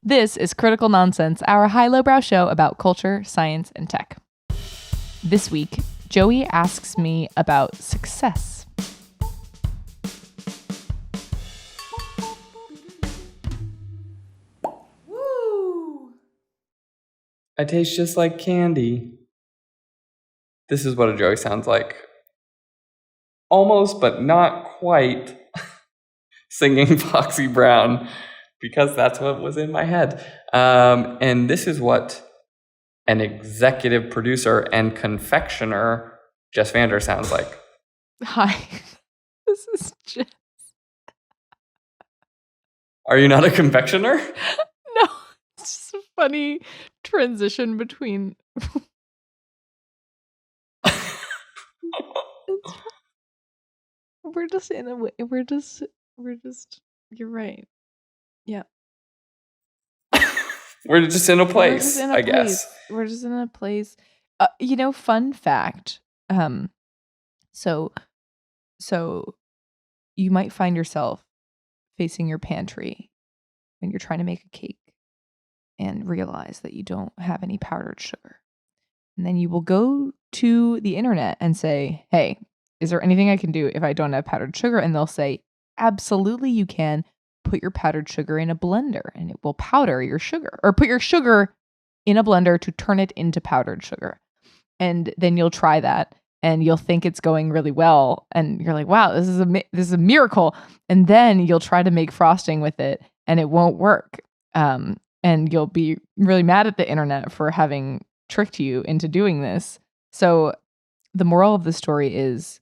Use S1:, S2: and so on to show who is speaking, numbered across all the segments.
S1: This is Critical Nonsense, our high-lowbrow show about culture, science, and tech. This week, Joey asks me about success.
S2: Woo! I taste just like candy. This is what a Joey sounds like. Almost, but not quite, singing Foxy Brown, because that's what was in my head. And this is what an executive producer and confectioner, Jess Vander, sounds like.
S1: Hi, this is Jess.
S2: Are you not a confectioner?
S1: No, it's just a funny transition between... We're just in a way. We're just. You're right. Yeah.
S2: We're just in a place, I guess.
S1: We're just in a place. Fun fact. So you might find yourself facing your pantry when you're trying to make a cake and realize that you don't have any powdered sugar. And then you will go to the internet and say, hey, is there anything I can do if I don't have powdered sugar? And they'll say, absolutely you can. Put your powdered sugar in a blender and it will powder your sugar. Or put your sugar in a blender to turn it into powdered sugar. And then you'll try that and you'll think it's going really well. And you're like, wow, this is a miracle. And then you'll try to make frosting with it and it won't work. And you'll be really mad at the internet for having tricked you into doing this. So the moral of the story is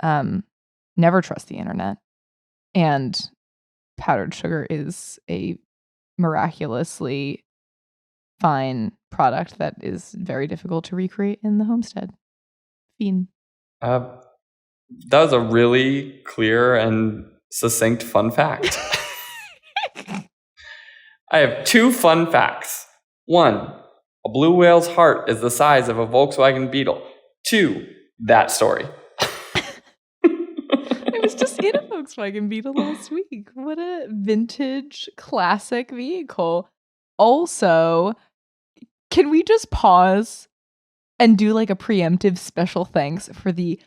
S1: never trust the internet. And powdered sugar is a miraculously fine product that is very difficult to recreate in the homestead. Fiend.
S2: That was a really clear and succinct fun fact. I have two fun facts. One, a blue whale's heart is the size of a Volkswagen Beetle. Two, that story.
S1: I was just in a Volkswagen Beetle last week. What a vintage classic vehicle. Also, can we just pause and do like a preemptive special thanks for the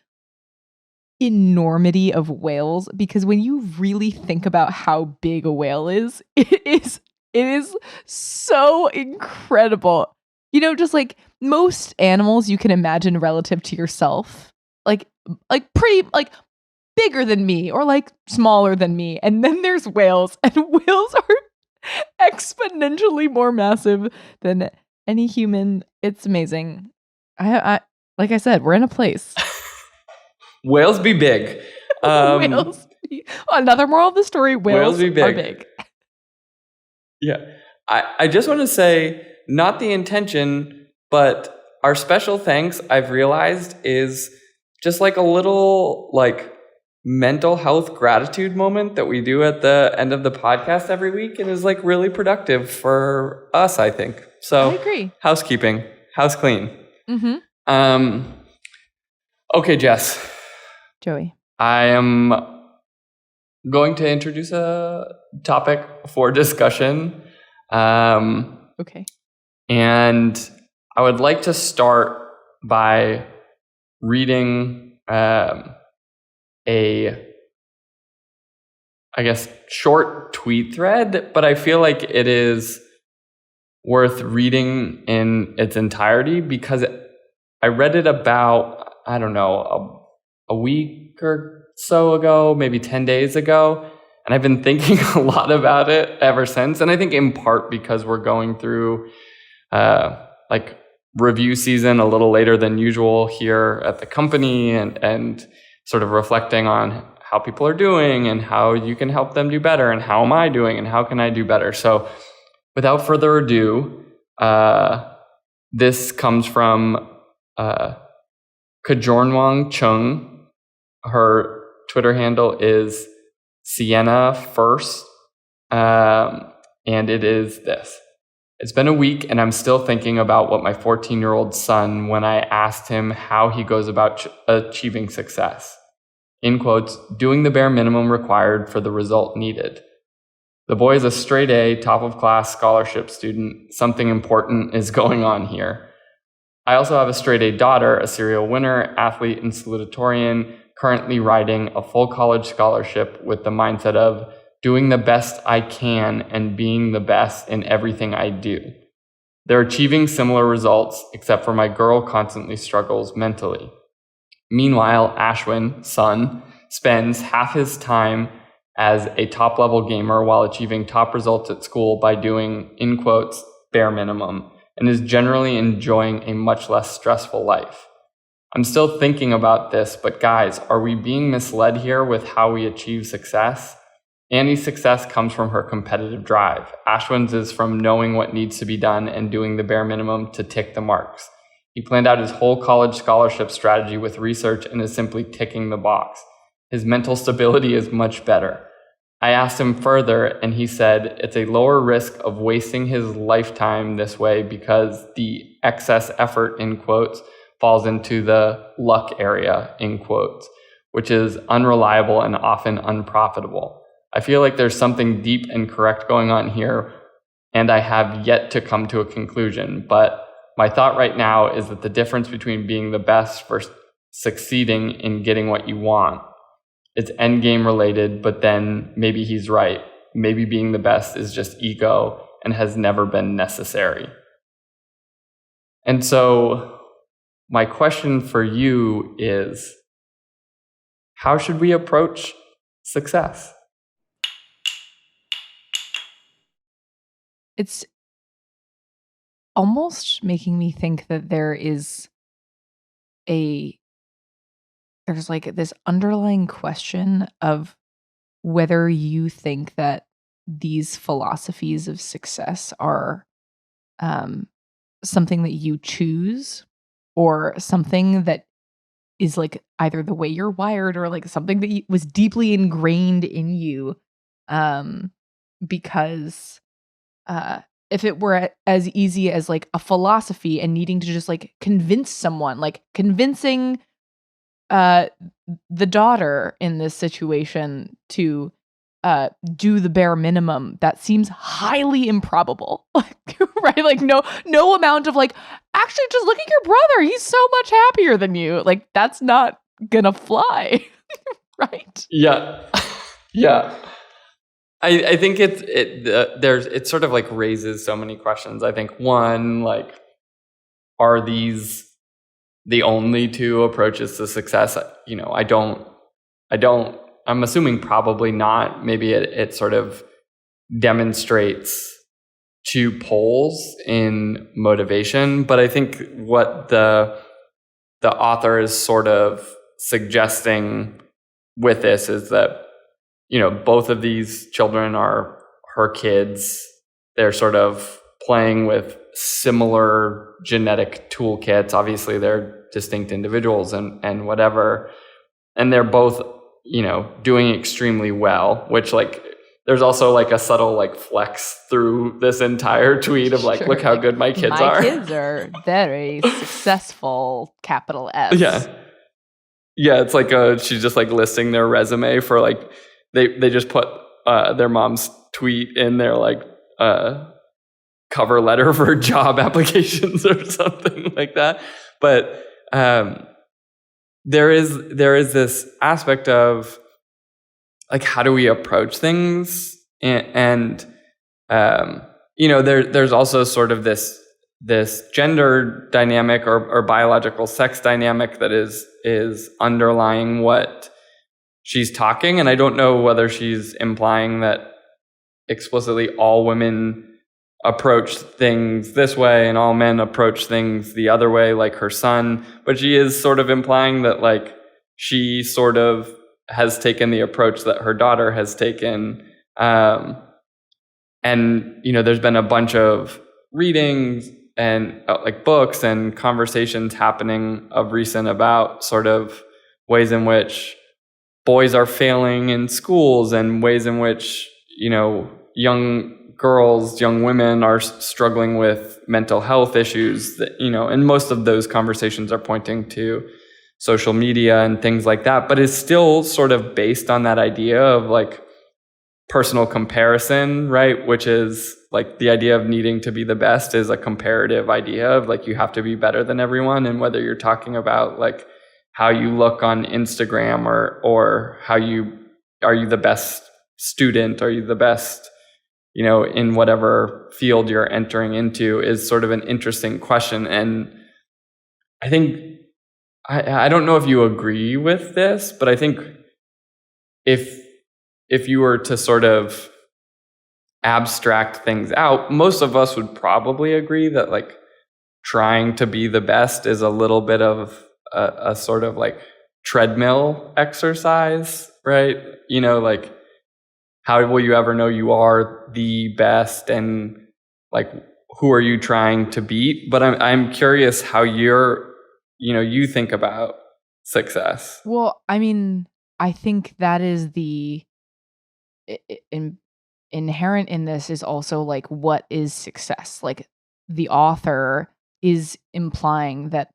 S1: enormity of whales? Because when you really think about how big a whale is, it is so incredible. You know, just like most animals you can imagine relative to yourself, like pretty like bigger than me or like smaller than me. And then there's whales, and whales are exponentially more massive than any human. It's amazing. I like I said, we're in a place.
S2: Whales be big.
S1: Another moral of the story, whales
S2: be big.
S1: Are big.
S2: Yeah. I just want to say, not the intention, but our special thanks, I've realized, is just like a little like mental health gratitude moment that we do at the end of the podcast every week, and is like really productive for us, I think. So
S1: I agree.
S2: Housekeeping, house clean.
S1: Mm-hmm.
S2: Okay, Jess.
S1: Joey.
S2: I am going to introduce a topic for discussion.
S1: Okay.
S2: And I would like to start by reading short tweet thread, but I feel like it is worth reading in its entirety because I read it about, I don't know, a week or so ago, maybe 10 days ago. And I've been thinking a lot about it ever since. And I think in part because we're going through like review season a little later than usual here at the company, and sort of reflecting on how people are doing and how you can help them do better, and how am I doing and how can I do better. So without further ado, this comes from Kajornwang Chung. Her Twitter handle is Sienna First, and it is this. It's been a week and I'm still thinking about what my 14-year-old son when I asked him how he goes about achieving success. In quotes, doing the bare minimum required for the result needed. The boy is a straight A, top of class scholarship student. Something important is going on here. I also have a straight A daughter, a serial winner, athlete, and salutatorian, currently riding a full college scholarship with the mindset of doing the best I can and being the best in everything I do. They're achieving similar results, except for my girl constantly struggles mentally. Meanwhile, Ashwin, son, spends half his time as a top-level gamer while achieving top results at school by doing, in quotes, bare minimum, and is generally enjoying a much less stressful life. I'm still thinking about this, but guys, are we being misled here with how we achieve success? Annie's success comes from her competitive drive. Ashwin's is from knowing what needs to be done and doing the bare minimum to tick the marks. He planned out his whole college scholarship strategy with research and is simply ticking the box. His mental stability is much better. I asked him further, and he said it's a lower risk of wasting his lifetime this way because the excess effort, in quotes, falls into the luck area, in quotes, which is unreliable and often unprofitable. I feel like there's something deep and correct going on here, and I have yet to come to a conclusion. But my thought right now is that the difference between being the best versus succeeding in getting what you want, it's endgame related, but then maybe he's right. Maybe being the best is just ego and has never been necessary. And so my question for you is, how should we approach success?
S1: It's almost making me think that there's like this underlying question of whether you think that these philosophies of success are something that you choose or something that is like either the way you're wired or like something that was deeply ingrained in you because if it were as easy as like a philosophy and needing to just like convince someone, like convincing the daughter in this situation to do the bare minimum, that seems highly improbable. Right? Like no amount of like, actually just look at your brother, he's so much happier than you. Like that's not gonna fly. Right?
S2: Yeah. Yeah. I think it sort of like raises so many questions. I think one, like, are these the only two approaches to success? You know, I'm assuming probably not. Maybe it sort of demonstrates two poles in motivation, but I think what the author is sort of suggesting with this is that, you know, both of these children are her kids. They're sort of playing with similar genetic toolkits. Obviously, they're distinct individuals and whatever. And they're both, you know, doing extremely well, which like there's also like a subtle like flex through this entire tweet of like, sure, look how good my kids are.
S1: My kids are very successful, capital S.
S2: Yeah. Yeah, it's like she's just like listing their resume for like, they just put their mom's tweet in their like cover letter for job applications or something like that. But there is this aspect of like, how do we approach things? And you know, there's also sort of this gender dynamic or biological sex dynamic that is underlying what she's talking. And I don't know whether she's implying that explicitly all women approach things this way and all men approach things the other way, like her son. But she is sort of implying that like she sort of has taken the approach that her daughter has taken. And, you know, there's been a bunch of readings and like books and conversations happening of recent about sort of ways in which boys are failing in schools and ways in which, you know, young girls, young women are struggling with mental health issues that, you know, and most of those conversations are pointing to social media and things like that, but it's still sort of based on that idea of like personal comparison, right? Which is like the idea of needing to be the best is a comparative idea of like you have to be better than everyone. And whether you're talking about like how you look on Instagram or how are you the best student? Are you the best, in whatever field you're entering into is sort of an interesting question. And I think, I don't know if you agree with this, but I think if you were to sort of abstract things out, most of us would probably agree that like trying to be the best is a little bit of a sort of like treadmill exercise, right? Like how will you ever know you are the best, and like who are you trying to beat? But I'm curious how you think about success.
S1: Well, I mean, I think that is inherent in this is also like what is success? Like the author is implying that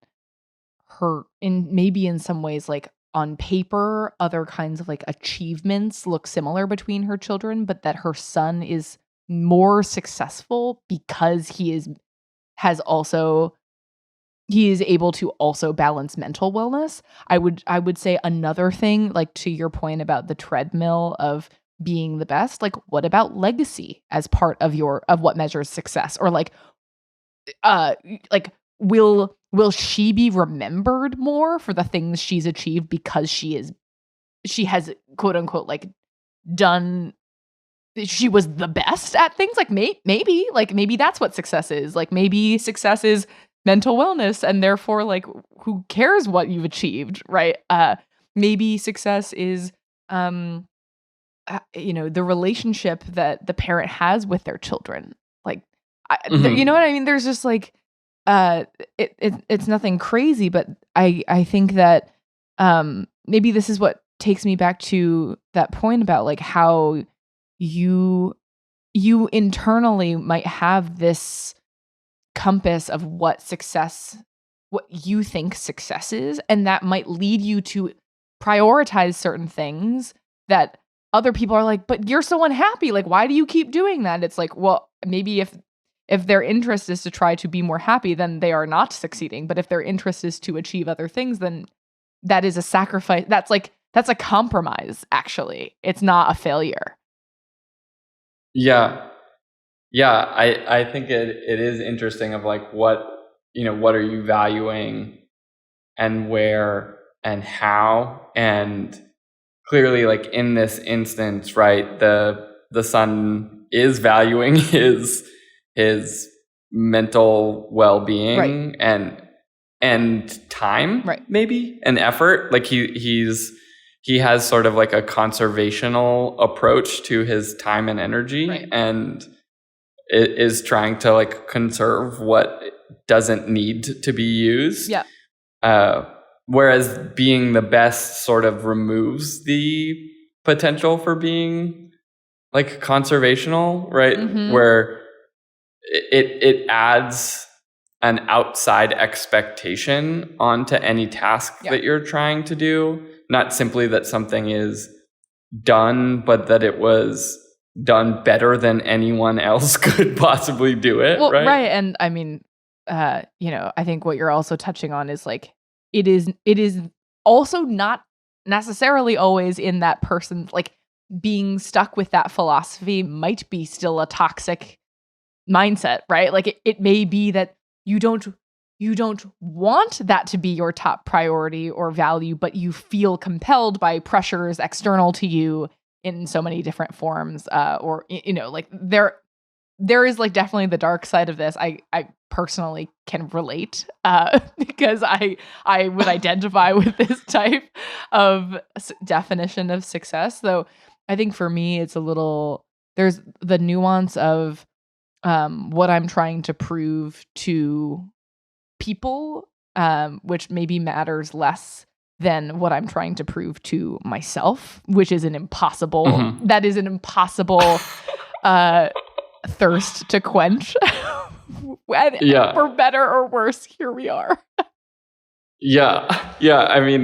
S1: maybe in some ways like on paper other kinds of like achievements look similar between her children, but that her son is more successful because he is able to also balance mental wellness. I would say another thing, like to your point about the treadmill of being the best, like what about legacy as part of what measures success? Or like will she be remembered more for the things she's achieved because she has quote unquote like done, she was the best at things? Like maybe that's what success is. Like maybe success is mental wellness, and therefore like who cares what you've achieved, right? Maybe success is the relationship that the parent has with their children. Like you know what I mean? There's just like it's nothing crazy, but I think that maybe this is what takes me back to that point about like how you internally might have this compass of what you think success is, and that might lead you to prioritize certain things that other people are like, but you're so unhappy, like why do you keep doing that? It's like, well, maybe if their interest is to try to be more happy, then they are not succeeding. But if their interest is to achieve other things, then that is a sacrifice. That's a compromise, actually. It's not a failure.
S2: Yeah. I think it is interesting of like what are you valuing and where and how, and clearly like in this instance, right, the son is valuing his mental well-being,
S1: right,
S2: and time,
S1: right,
S2: maybe, and effort. Like he has sort of like a conservational approach to his time and energy,
S1: right,
S2: and it is trying to like conserve what doesn't need to be used.
S1: Yeah.
S2: Whereas being the best sort of removes the potential for being like conservational, right?
S1: Mm-hmm.
S2: Where it adds an outside expectation onto any task that you're trying to do. Not simply that something is done, but that it was done better than anyone else could possibly do it.
S1: Well,
S2: right?
S1: Right. And I mean, I think what you're also touching on is like, it is also not necessarily always in that person, like being stuck with that philosophy might be still a toxic mindset, right? Like it may be that you don't want that to be your top priority or value, but you feel compelled by pressures external to you in so many different forms, or like there is like definitely the dark side of this. I personally can relate because I would identify with this type of definition of success. Though I think for me it's a little, there's the nuance of what I'm trying to prove to people, which maybe matters less than what I'm trying to prove to myself, which is an impossible, that is an impossible thirst to quench. For better or worse, here we are.
S2: Yeah. I mean,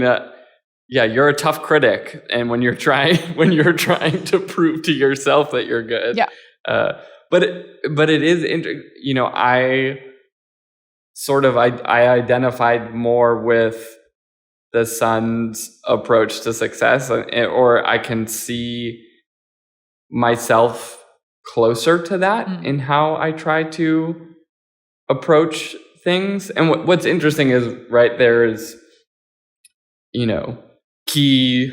S2: you're a tough critic, and when you're trying to prove to yourself that you're good.
S1: Yeah.
S2: But it is I identified more with the sun's approach to success, or I can see myself closer to that in how I try to approach things. And what's interesting is, right, there's, key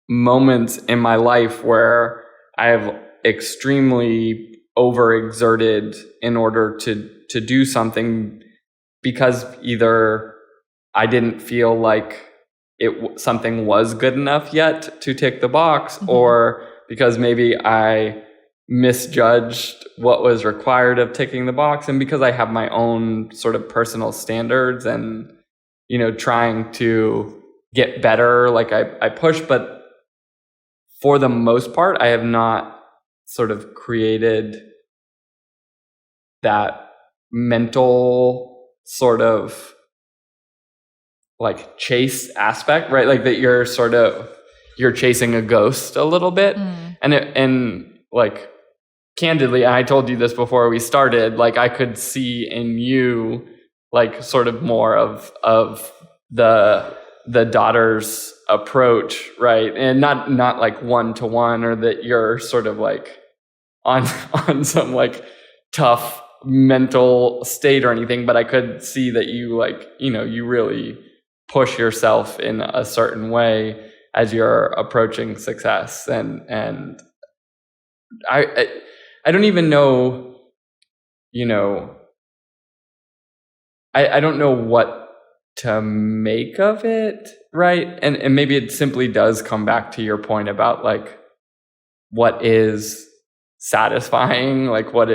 S2: moments in my life where I have extremely overexerted in order to do something, because either I didn't feel like something was good enough yet to tick the box, or because maybe I misjudged what was required of ticking the box, and because I have my own sort of personal standards and, trying to get better, like I push, but for the most part, I have not sort of created that mental sort of like chase aspect, right? Like that you're chasing a ghost a little bit. And like, candidly, and I told you this before we started, like I could see in you like sort of more of the daughter's approach, right? And not like one-to-one, or that you're sort of like on some like tough mental state or anything, but I could see that you like, you really push yourself in a certain way as you're approaching success. And I don't even know, I don't know what to make of it, right? And maybe it simply does come back to your point about like what is satisfying, like what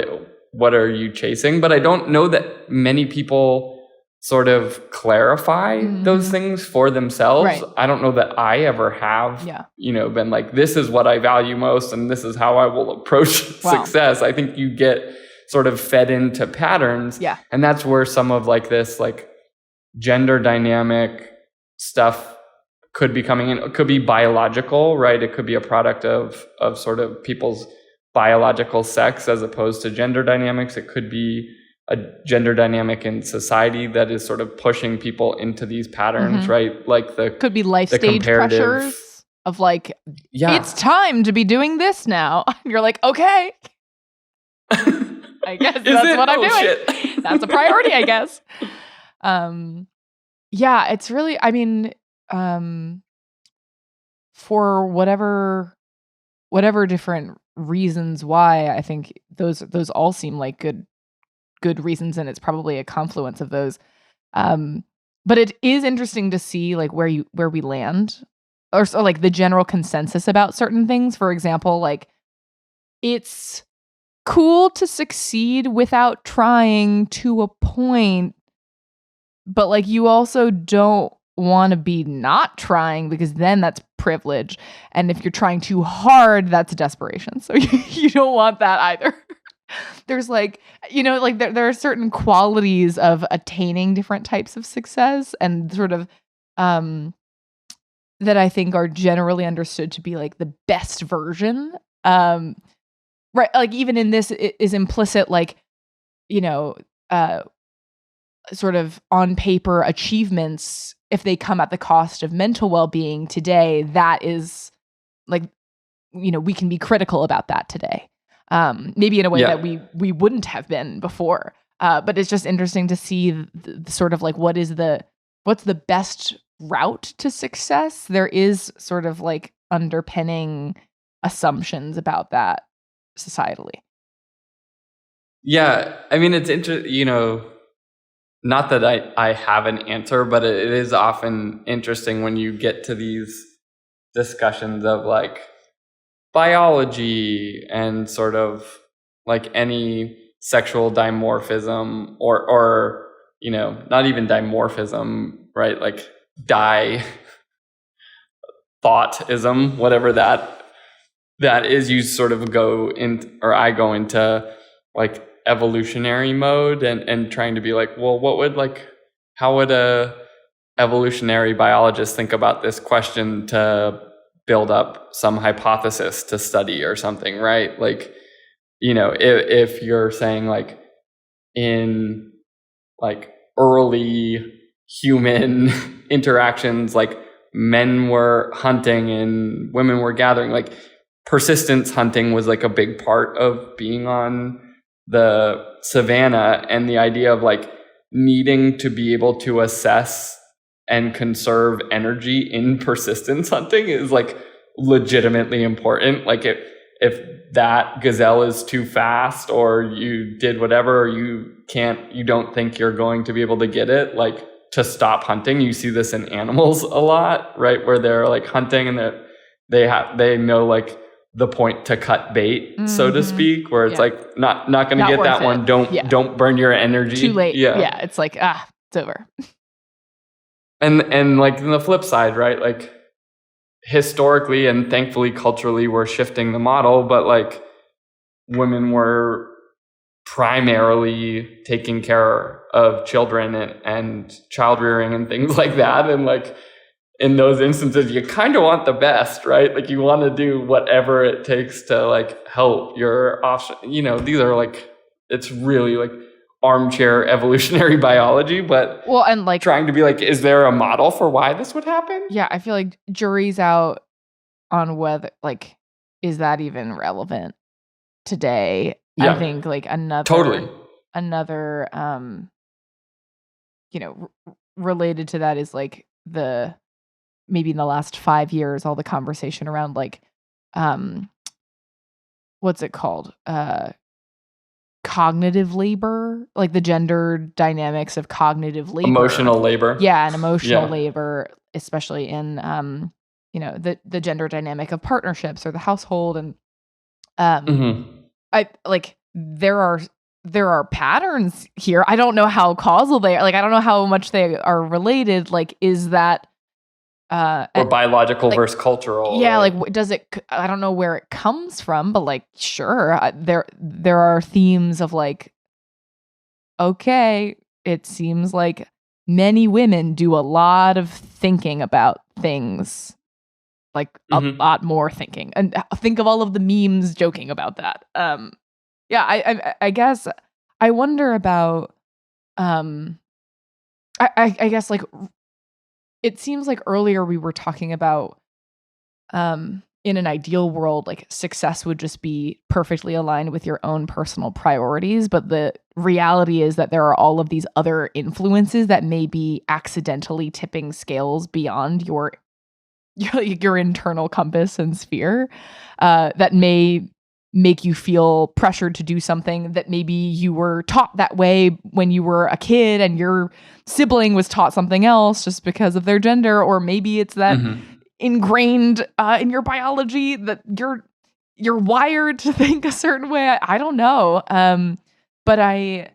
S2: are you chasing? But I don't know that many people sort of clarify those things for themselves.
S1: Right.
S2: I don't know that I ever have, been like, this is what I value most and this is how I will approach success. I think you get sort of fed into patterns.
S1: Yeah.
S2: And that's where some of like this like gender dynamic stuff could be coming in. It could be biological, right? It could be a product of sort of people's biological sex as opposed to gender dynamics. It could be a gender dynamic in society that is sort of pushing people into these patterns, right? Like
S1: could be life stage pressures of like, it's time to be doing this now. You're like, okay, I guess that's what I'm doing.
S2: Shit.
S1: That's a priority, I guess. Yeah, it's really, I mean, for whatever different reasons why, I think those all seem like good reasons, and it's probably a confluence of those. But it is interesting to see like where we land, or so like the general consensus about certain things. For example, like it's cool to succeed without trying to a point, but like you also don't want to be not trying, because then that's privilege, and if you're trying too hard, that's desperation. So you don't want that either. There's like, like there are certain qualities of attaining different types of success, and sort of that I think are generally understood to be like the best version. Right, like even in this, it is implicit, like, sort of on paper achievements, if they come at the cost of mental well-being today, that is like, we can be critical about that today. Maybe in a way that we wouldn't have been before. But it's just interesting to see the sort of like, what's the best route to success? There is sort of like underpinning assumptions about that societally.
S2: Yeah. I mean, it's interesting, not that I have an answer, but it is often interesting when you get to these discussions of like biology and sort of like any sexual dimorphism or not even dimorphism, right? Like thoughtism, whatever that is. You sort of go in, or I go into like evolutionary mode and trying to be like, well, how would a evolutionary biologists think about this question to build up some hypothesis to study or something, right? Like, if you're saying like in like early human interactions, like men were hunting and women were gathering, like persistence hunting was like a big part of being on the savannah, and the idea of like needing to be able to assess and conserve energy in persistence hunting is like legitimately important. Like if that gazelle is too fast, or you did whatever, or you don't think you're going to be able to get it, like to stop hunting. You see this in animals a lot, right? Where they're like hunting and they know like the point to cut bait, so to speak, where it's like not going to get that one. Don't burn your energy.
S1: Too late. Yeah. It's like, it's over.
S2: And like in the flip side, right? Like historically and thankfully culturally, we're shifting the model, but like women were primarily taking care of children and child rearing and things like that. And like in those instances, you kind of want the best, right? Like you want to do whatever it takes to like help your offspring. These are like, it's really like armchair evolutionary biology, but
S1: and like
S2: trying to be like, is there a model for why this would happen?
S1: Yeah, I feel like jury's out on whether like, is that even relevant today?
S2: Yeah.
S1: I think like another related to that is like maybe in the last 5 years, all the conversation around like, what's it called? Cognitive labor, like the gender dynamics of cognitive labor.
S2: Emotional labor.
S1: Yeah, and emotional labor, especially in, the gender dynamic of partnerships or the household. And I like, there are patterns here. I don't know how causal they are. Like, I don't know how much they are related. Like, is that
S2: or biological versus cultural?
S1: Yeah, like does it? I don't know where it comes from, but like, sure, there are themes of like, okay, it seems like many women do a lot of thinking about things, like a lot more thinking, and think of all of the memes joking about that. I guess I wonder about, I guess like, it seems like earlier we were talking about, in an ideal world, like success would just be perfectly aligned with your own personal priorities. But the reality is that there are all of these other influences that may be accidentally tipping scales beyond your internal compass and sphere, that may make you feel pressured to do something that maybe you were taught that way when you were a kid and your sibling was taught something else just because of their gender, or maybe it's that ingrained in your biology that you're wired to think a certain way. I don't know, but I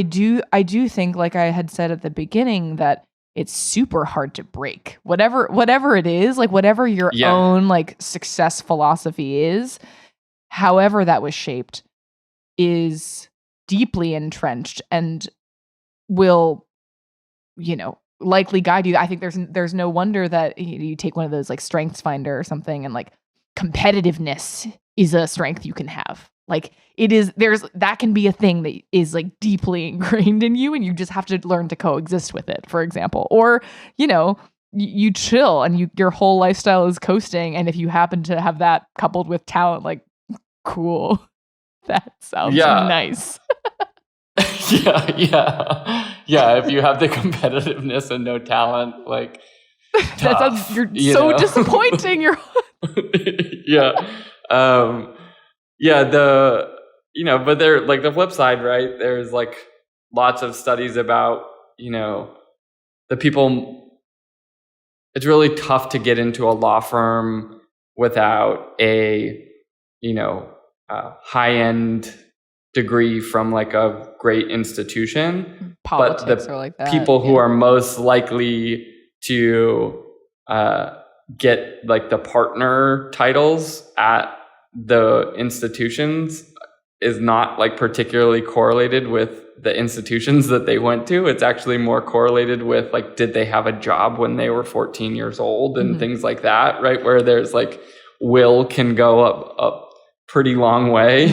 S1: do think, like I had said at the beginning, that it's super hard to break whatever it is, like whatever your own like success philosophy is. However that was shaped is deeply entrenched and will, likely guide you. I think there's no wonder that you take one of those like Strengths Finder or something, and like competitiveness is a strength you can have. Like that can be a thing that is like deeply ingrained in you, and you just have to learn to coexist with it, for example. Or, you chill and your whole lifestyle is coasting, and if you happen to have that coupled with talent, like, cool. That sounds nice.
S2: Yeah. If you have the competitiveness and no talent, like,
S1: that sounds, you're so disappointing. You're
S2: but they're like the flip side, right? There's like lots of studies about, the people. It's really tough to get into a law firm without a high-end degree from like a great institution.
S1: Politics,
S2: but the
S1: or like that,
S2: people who are most likely to get like the partner titles at the institutions is not like particularly correlated with the institutions that they went to. It's actually more correlated with like, did they have a job when they were 14 years old and things like that, right? Where there's like will can go a pretty long way.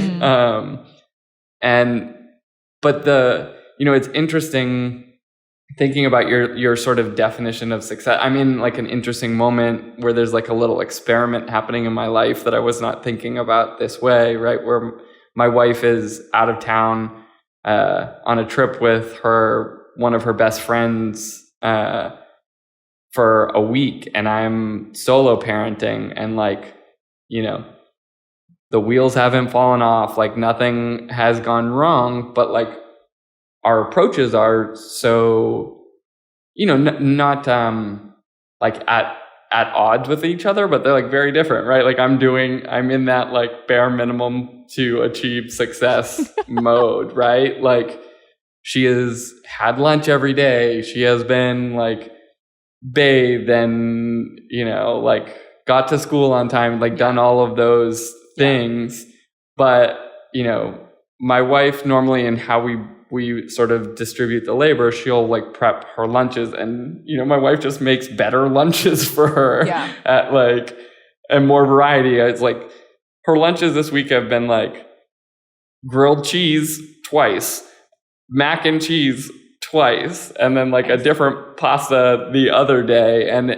S2: But it's interesting thinking about your sort of definition of success. I'm in like an interesting moment where there's like a little experiment happening in my life that I was not thinking about this way, right? Where my wife is out of town on a trip with one of her best friends for a week, and I'm solo parenting, and like, the wheels haven't fallen off, like nothing has gone wrong, but like our approaches are so, not like at odds with each other, but they're like very different, right? Like I'm in that like bare minimum to achieve success mode, right? Like she has had lunch every day. She has been like bathed and, like got to school on time, like done all of those things. But, my wife normally, and how we sort of distribute the labor, she'll like prep her lunches, and my wife just makes better lunches for her at like, and more variety. It's like her lunches this week have been like grilled cheese twice, mac and cheese twice, and then like a different pasta the other day, and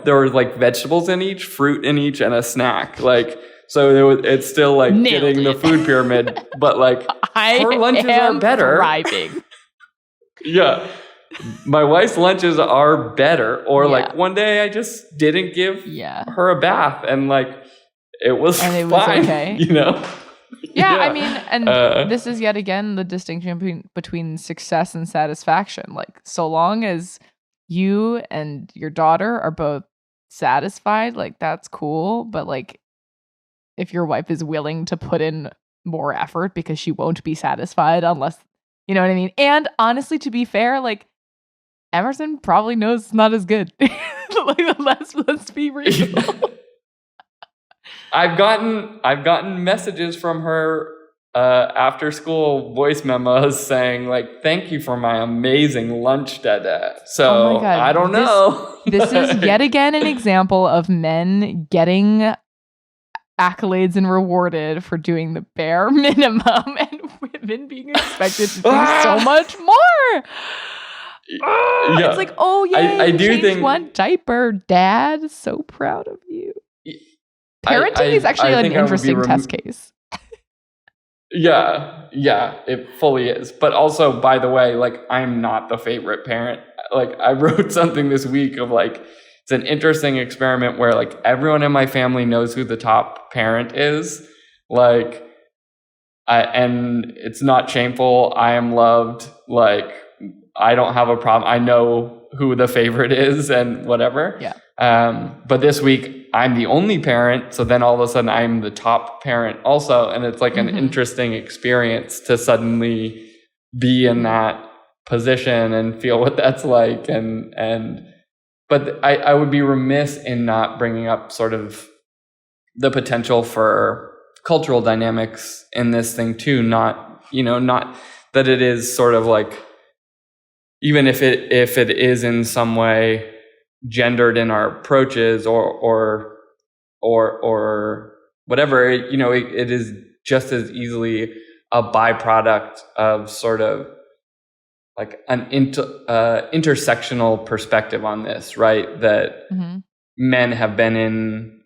S2: there were like vegetables in each, fruit in each, and a snack. Like, so it's still like getting the food pyramid, but like her lunches are better.
S1: Thriving.
S2: Yeah. My wife's lunches are better. Or like one day I just didn't give her a bath, and like it was fine,
S1: okay. Yeah, I mean, and this is yet again the distinction between success and satisfaction. Like, so long as you and your daughter are both satisfied, like that's cool. But like, if your wife is willing to put in more effort, because she won't be satisfied unless, you know what I mean? And honestly, to be fair, like Emerson probably knows it's not as good. Like, let's be real.
S2: I've gotten messages from her after school voice memos saying like, thank you for my amazing lunch, Dada. So oh my God, I don't know.
S1: This is yet again an example of men getting accolades and rewarded for doing the bare minimum, and women being expected to do so much more. It's like, oh yeah, I do think one diaper, Dad. So proud of you. Parenting is actually an interesting test case.
S2: Yeah, it fully is. But also, by the way, like I'm not the favorite parent. Like I wrote something this week of like, it's an interesting experiment where like everyone in my family knows who the top parent is. Like, and it's not shameful. I am loved. Like, I don't have a problem. I know who the favorite is and whatever.
S1: Yeah.
S2: But this week I'm the only parent. So then all of a sudden I'm the top parent also. And it's like an interesting experience to suddenly be in that position and feel what that's like. But I would be remiss in not bringing up sort of the potential for cultural dynamics in this thing too. Not that it is sort of like, even if it is in some way gendered in our approaches or whatever, it is just as easily a byproduct of sort of like an intersectional perspective on this, right? That men have been in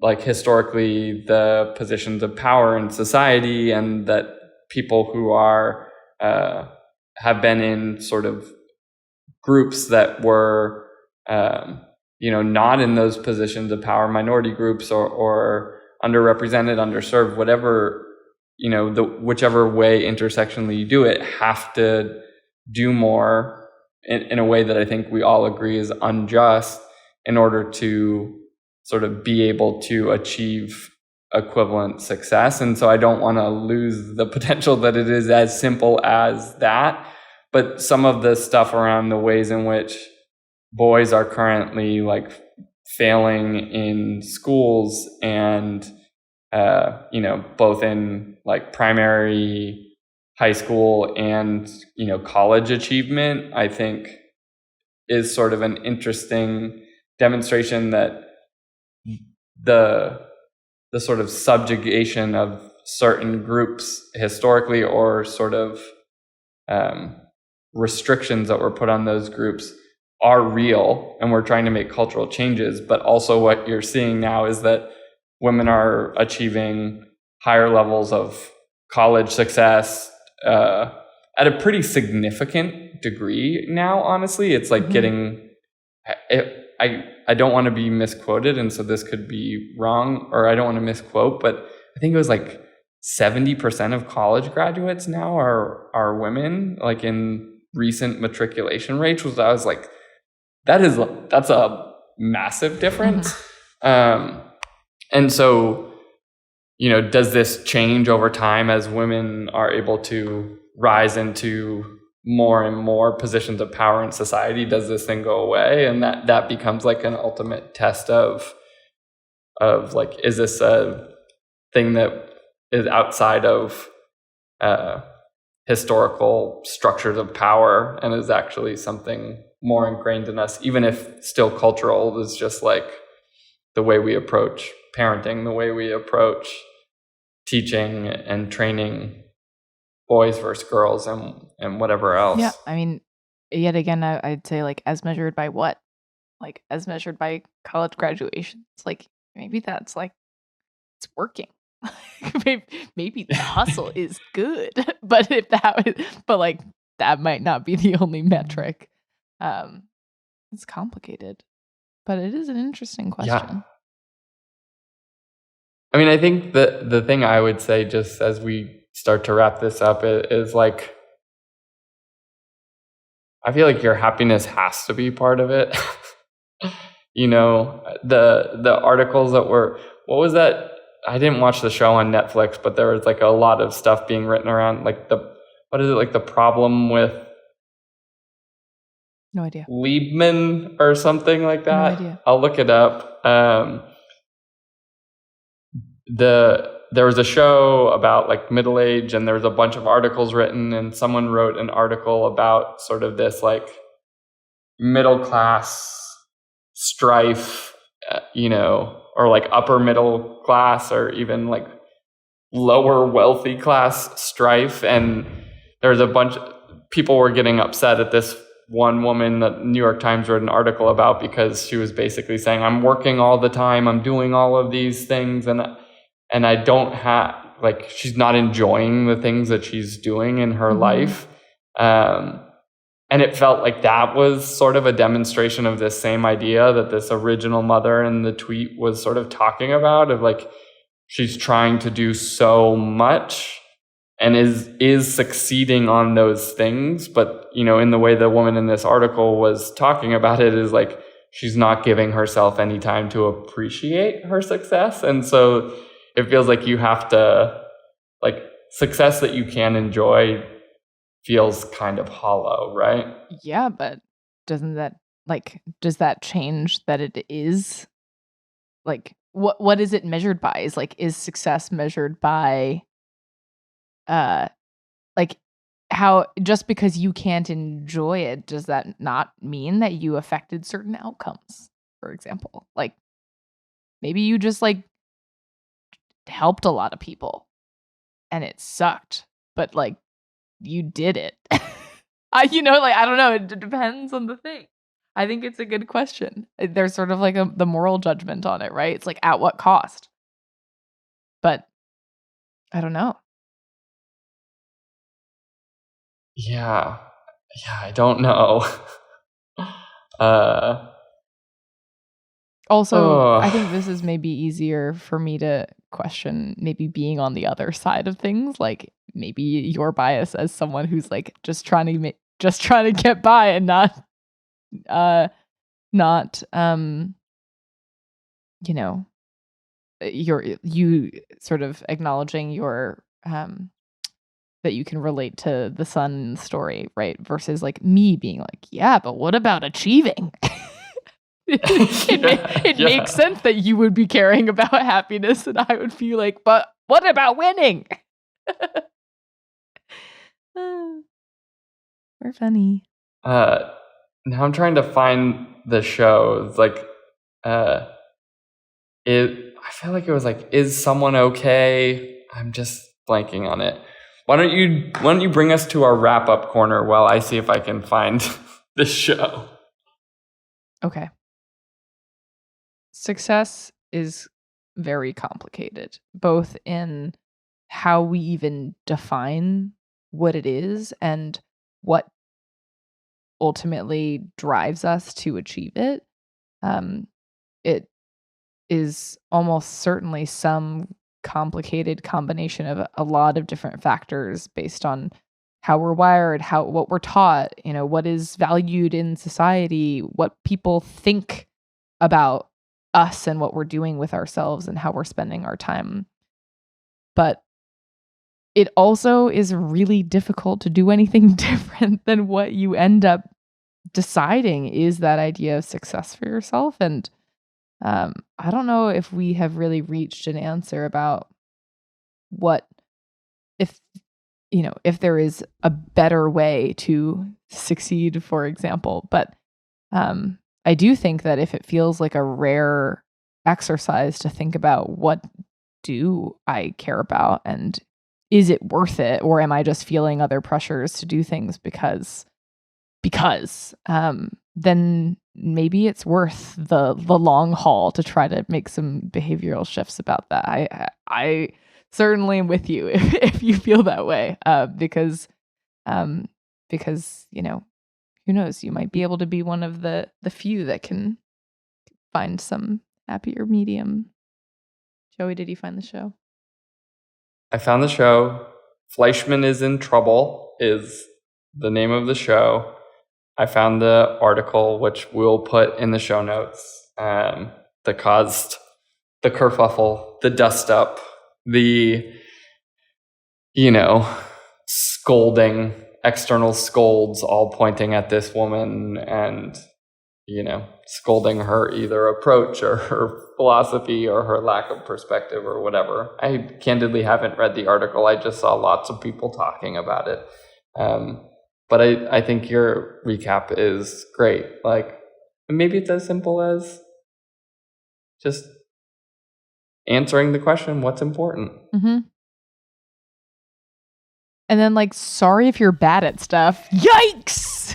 S2: like historically the positions of power in society, and that people who are have been in sort of groups that were not in those positions of power, minority groups or underrepresented, underserved, whatever, whichever way intersectionally you do it, have to do more in a way that I think we all agree is unjust in order to sort of be able to achieve equivalent success. And so I don't want to lose the potential that it is as simple as that. But some of the stuff around the ways in which boys are currently like failing in schools and both in like primary, high school, and college achievement, I think is sort of an interesting demonstration that the sort of subjugation of certain groups historically, or sort of restrictions that were put on those groups, are real, and we're trying to make cultural changes. But also what you're seeing now is that women are achieving higher levels of college success at a pretty significant degree now, honestly. It's like getting... I don't want to be misquoted, and so this could be wrong, or I don't want to misquote, but I think it was like 70% of college graduates now are women, like in recent matriculation rates, which I was like, that's a massive difference. And so, does this change over time as women are able to rise into more and more positions of power in society? Does this thing go away? And that becomes like an ultimate test of like, is this a thing that is outside of historical structures of power and is actually something more ingrained in us, even if still cultural? Is just like the way we approach parenting, the way we approach teaching and training boys versus girls, and whatever else.
S1: Yeah, I mean, yet again, I'd say, like, as measured by what? Like, as measured by college graduations. Like, maybe that's like, it's working. Maybe the hustle is good, but like, that might not be the only metric. It's complicated, but it is an interesting question.
S2: Yeah. I mean, I think the thing I would say, just as we start to wrap this up, is like, I feel like your happiness has to be part of it. The articles that were, what was that? I didn't watch the show on Netflix, but there was like a lot of stuff being written around like the problem with
S1: No idea.
S2: Liebman or something like that.
S1: No idea.
S2: I'll look it up. There was a show about like middle age, and there was a bunch of articles written, and someone wrote an article about sort of this like middle class strife, or like upper middle class, or even like lower wealthy class strife. And there's a bunch of people were getting upset at this one woman that New York Times wrote an article about, because she was basically saying, I'm working all the time, I'm doing all of these things, and I don't have, like, she's not enjoying the things that she's doing in her life. And it felt like that was sort of a demonstration of this same idea that this original mother in the tweet was sort of talking about, of like, she's trying to do so much and is succeeding on those things. But, in the way the woman in this article was talking about it, is like, she's not giving herself any time to appreciate her success. And so it feels like you have to, like, success that you can enjoy feels kind of hollow, right?
S1: Yeah, but does that change that it is, like, what is it measured by? Is success measured by, like, how, just because you can't enjoy it, does that not mean that you affected certain outcomes? For example, like, maybe you just like helped a lot of people and it sucked, but like, you did it. I don't know. It depends on the thing. I think it's a good question. There's sort of like the moral judgment on it, right? It's like, at what cost? But I don't know.
S2: Yeah, I don't know.
S1: Also, I think this is maybe easier for me to question, maybe being on the other side of things, like maybe your bias as someone who's like just trying to get by and not you sort of acknowledging your that you can relate to the son story, right? Versus like me being like, yeah, but what about achieving? It makes sense that you would be caring about happiness, and I would be like, but what about winning? We're funny.
S2: Now I'm trying to find the show. It's like, I feel like it was like, Is Someone Okay? I'm just blanking on it. Why don't you bring us to our wrap up corner while I see if I can find this show?
S1: Okay. Success is very complicated, both in how we even define what it is and what ultimately drives us to achieve it. It is almost certainly some complicated combination of a lot of different factors based on how we're wired, what we're taught, what is valued in society, what people think about us and what we're doing with ourselves and how we're spending our time. But it also is really difficult to do anything different than what you end up deciding is that idea of success for yourself. And I don't know if we have really reached an answer about if there is a better way to succeed, for example. But I do think that if it feels like a rare exercise to think about what do I care about and is it worth it, or am I just feeling other pressures to do things because then maybe it's worth the long haul to try to make some behavioral shifts about that. I certainly am with you if you feel that way, because who knows, you might be able to be one of the few that can find some happier medium. Joey, did you find the show?
S2: I found the show. Fleischman is in Trouble is the name of the show. I found the article, which we'll put in the show notes, that caused the kerfuffle, the dust up, the, scolding, external scolds all pointing at this woman and, scolding her either approach or her philosophy or her lack of perspective or whatever. I candidly haven't read the article. I just saw lots of people talking about it. But I think your recap is great. Like, maybe it's as simple as just answering the question, what's important?
S1: Mm-hmm. And then, sorry if you're bad at stuff. Yikes!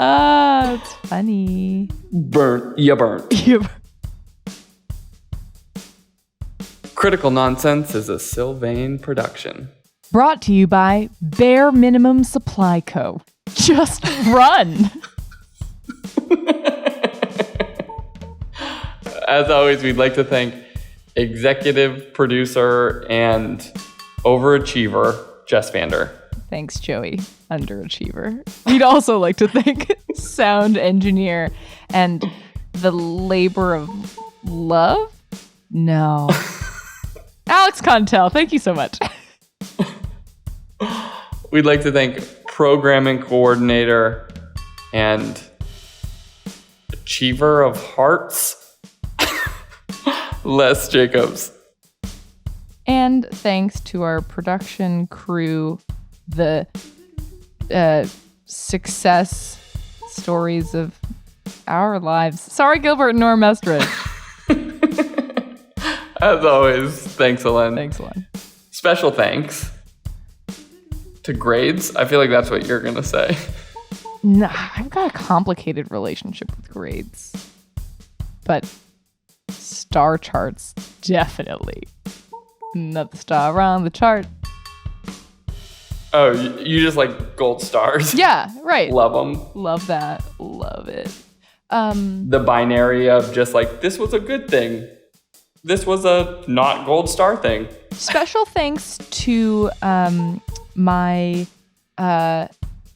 S1: It's funny.
S2: Burnt. Critical Nonsense is a Sylvain production.
S1: Brought to you by Bare Minimum Supply Co. Just run!
S2: As always, we'd like to thank executive producer and overachiever, Jess Vander.
S1: Thanks, Joey, underachiever. We'd also like to thank sound engineer and the labor of love? No. Alex Contel, thank you so much.
S2: We'd like to thank programming coordinator and achiever of hearts, Les Jacobs.
S1: And thanks to our production crew, the success stories of our lives. Sorry, Gilbert and Norm Estridge.
S2: As always, thanks, Ellen.
S1: Thanks, Ellen.
S2: Special thanks to grades. I feel like that's what you're going to say.
S1: No, I've got a complicated relationship with grades. But star charts, definitely. Another star on the chart.
S2: Oh, you just like gold stars?
S1: Yeah, right.
S2: Love them.
S1: Love that. Love it.
S2: The binary of just like, this was a good thing. This was a not gold star thing.
S1: Special thanks to my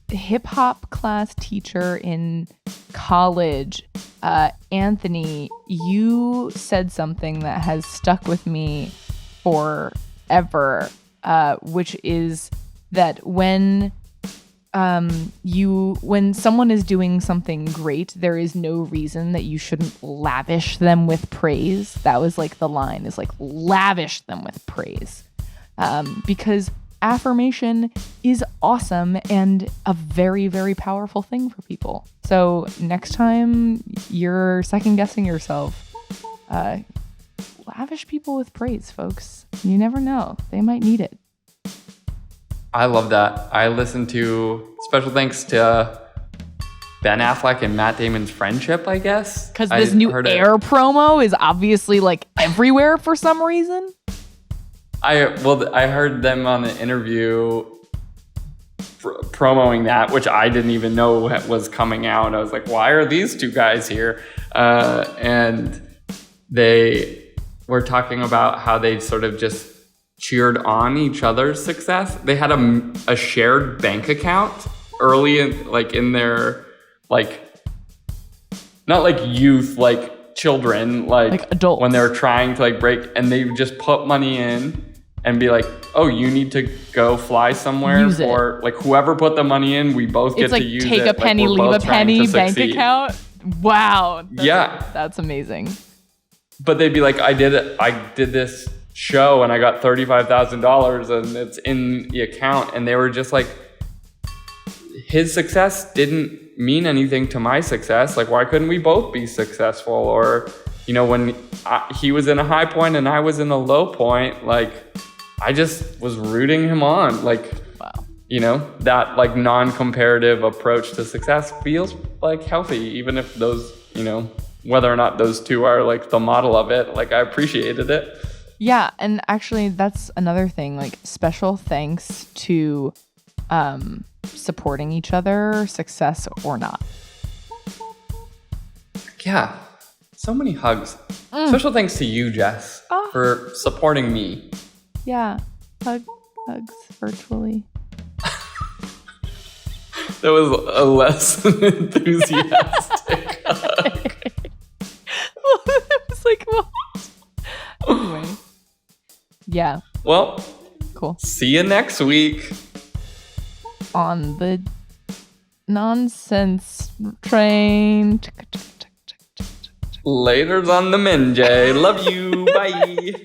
S1: hip hop class teacher in college, Anthony. You said something that has stuck with me forever, which is that when when someone is doing something great, there is no reason that you shouldn't lavish them with praise. That was like the line, is like lavish them with praise. Because affirmation is awesome and a very, very powerful thing for people. So next time you're second guessing yourself, lavish people with praise, folks. You never know. They might need it.
S2: I love that. I listened to, special thanks to Ben Affleck and Matt Damon's friendship, I guess.
S1: Because this new Air promo is obviously like everywhere for some reason.
S2: I heard them on the interview promoting that, which I didn't even know was coming out. I was like, why are these two guys here? And they were talking about how they sort of just cheered on each other's success. They had a shared bank account early in their, like, not like youth, like children, like
S1: adults,
S2: when they're trying to like break, and they would just put money in and be like, oh, you need to go fly somewhere, or like whoever put the monay in, we both get to use it.
S1: It's like take a penny, leave a penny bank account. Wow. That's amazing.
S2: But they'd be like, I did this show and I got $35,000 and it's in the account. And they were just like, his success didn't mean anything to my success. Like, why couldn't we both be successful? Or, you know, when he was in a high point and I was in a low point, like, I just was rooting him on. Like, wow. You know, that like non-comparative approach to success feels like healthy, even if those, you know, whether or not those two are like the model of it. Like, I appreciated it.
S1: Yeah, and actually that's another thing, like special thanks to supporting each other, success or not.
S2: Yeah, so many hugs. Special thanks to you, Jess, for supporting me.
S1: Yeah, hugs virtually.
S2: That was a less enthusiastic hug.
S1: It was like, what? Anyway. Yeah.
S2: Well,
S1: cool.
S2: See you next week
S1: on the nonsense train.
S2: Later's on the Minjay. Love you. Bye.